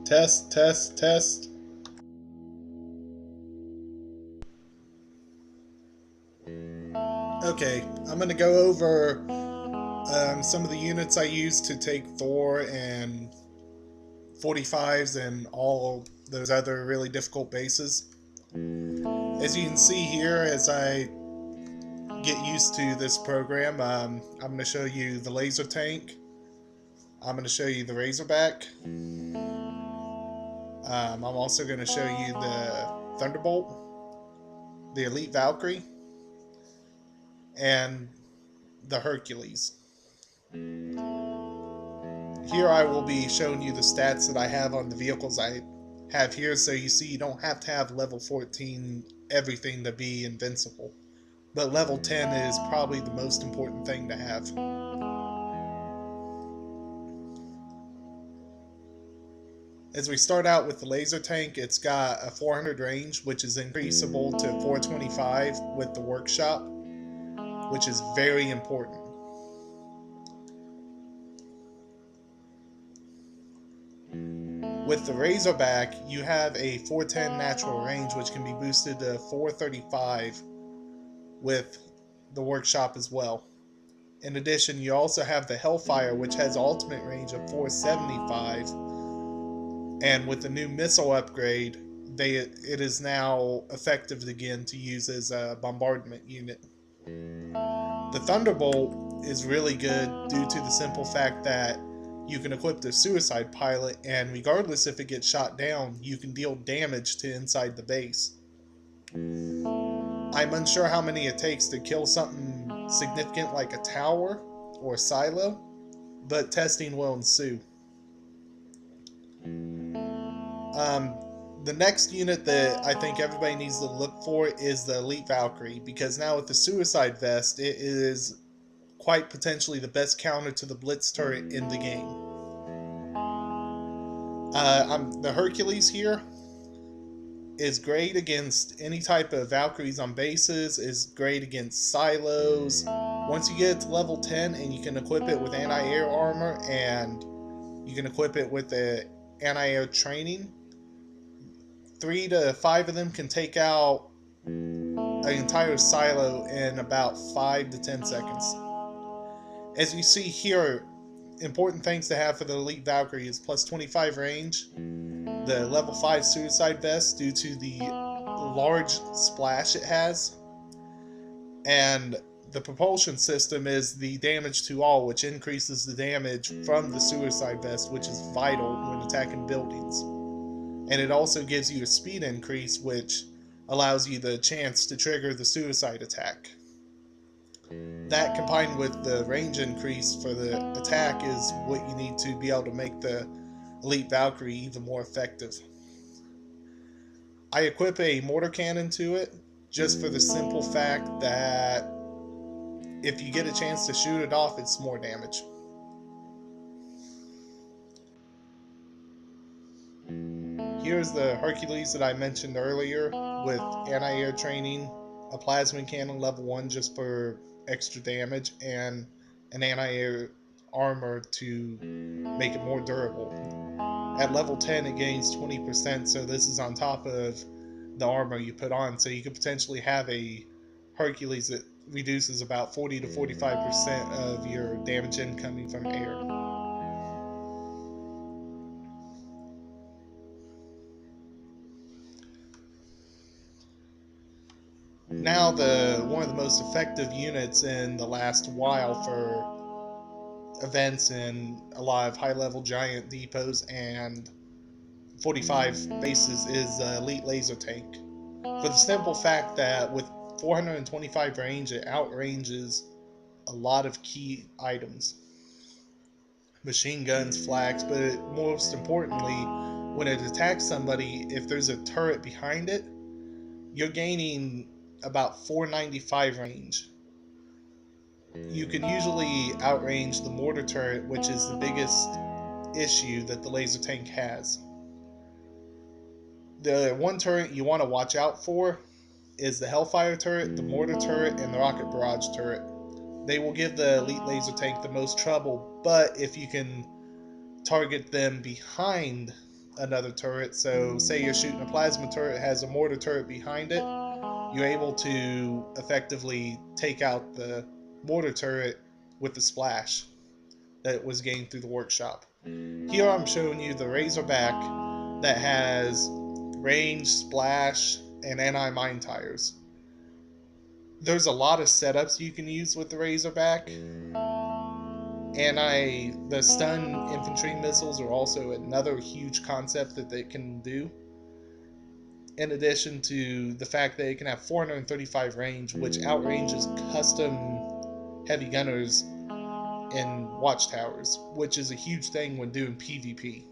Test, test, test. Okay, I'm going to go over some of the units I use to take Thor and 45's and all those other really difficult bases. As you can see here, as I get used to this program, I'm going to show you the laser tank. I'm going to show you the Razorback. I'm also going to show you the Thunderbolt, the Elite Valkyrie, and the Hercules. Here I will be showing you the stats that I have on the vehicles I have here, so you see you don't have to have level 14 everything to be invincible. But level 10 is probably the most important thing to have. As we start out with the laser tank, it's got a 400 range, which is increasable to 425 with the workshop, which is very important. With the Razorback, you have a 410 natural range, which can be boosted to 435 with the workshop as well. In addition, you also have the Hellfire, which has ultimate range of 475, and with the new missile upgrade, it is now effective again to use as a bombardment unit. The Thunderbolt is really good due to the simple fact that you can equip the suicide pilot, and regardless if it gets shot down, you can deal damage to inside the base. I'm unsure how many it takes to kill something significant like a tower or a silo, but testing will ensue. The next unit that I think everybody needs to look for is the Elite Valkyrie, because now with the Suicide Vest, it is quite potentially the best counter to the Blitz turret in the game. The Hercules here is great against any type of Valkyries on bases, is great against silos. Once you get it to level 10 and you can equip it with anti-air armor and you can equip it with the anti-air training, 3 to 5 of them can take out an entire silo in about 5 to 10 seconds. As you see here, important things to have for the Elite Valkyrie is plus 25 range, the level 5 suicide vest due to the large splash it has, and the propulsion system is the damage to all, which increases the damage from the suicide vest, which is vital when attacking buildings. And it also gives you a speed increase, which allows you the chance to trigger the suicide attack. That combined with the range increase for the attack is what you need to be able to make the Elite Valkyrie even more effective. I equip a mortar cannon to it just for the simple fact that if you get a chance to shoot it off, it's more damage. Here's the Hercules that I mentioned earlier with anti-air training, a plasma cannon level 1 just for extra damage, and an anti-air armor to make it more durable. At level 10 it gains 20%, so this is on top of the armor you put on, so you could potentially have a Hercules that reduces about 40 to 45% of your damage incoming from air. Now one of the most effective units in the last while for events in a lot of high-level giant depots and 45 bases is the Elite Laser Tank. For the simple fact that with 425 range, it outranges a lot of key items. Machine guns, flags, but most importantly, when it attacks somebody, if there's a turret behind it, you're gaining about 495 range. You can usually outrange the mortar turret, which is the biggest issue that the laser tank has. The one turret you want to watch out for is the Hellfire turret, the mortar turret, and the rocket barrage turret. They will give the Elite Laser Tank the most trouble, but if you can target them behind another turret. So say you're shooting a plasma turret, it has a mortar turret behind it, you're able to effectively take out the mortar turret with the splash that was gained through the workshop. Here I'm showing you the Razorback that has range, splash, and anti-mine tires. There's a lot of setups you can use with the Razorback. The stun infantry missiles are also another huge concept that they can do. In addition to the fact that it can have 435 range, which outranges custom heavy gunners in watchtowers, which is a huge thing when doing PvP,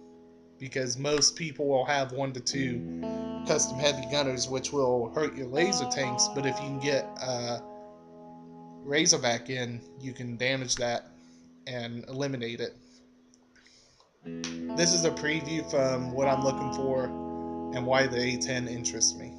because most people will have 1 to 2 custom heavy gunners, which will hurt your laser tanks, but if you can get Razorback in, you can damage that and eliminate it. This is a preview from what I'm looking for and why the A10 interests me.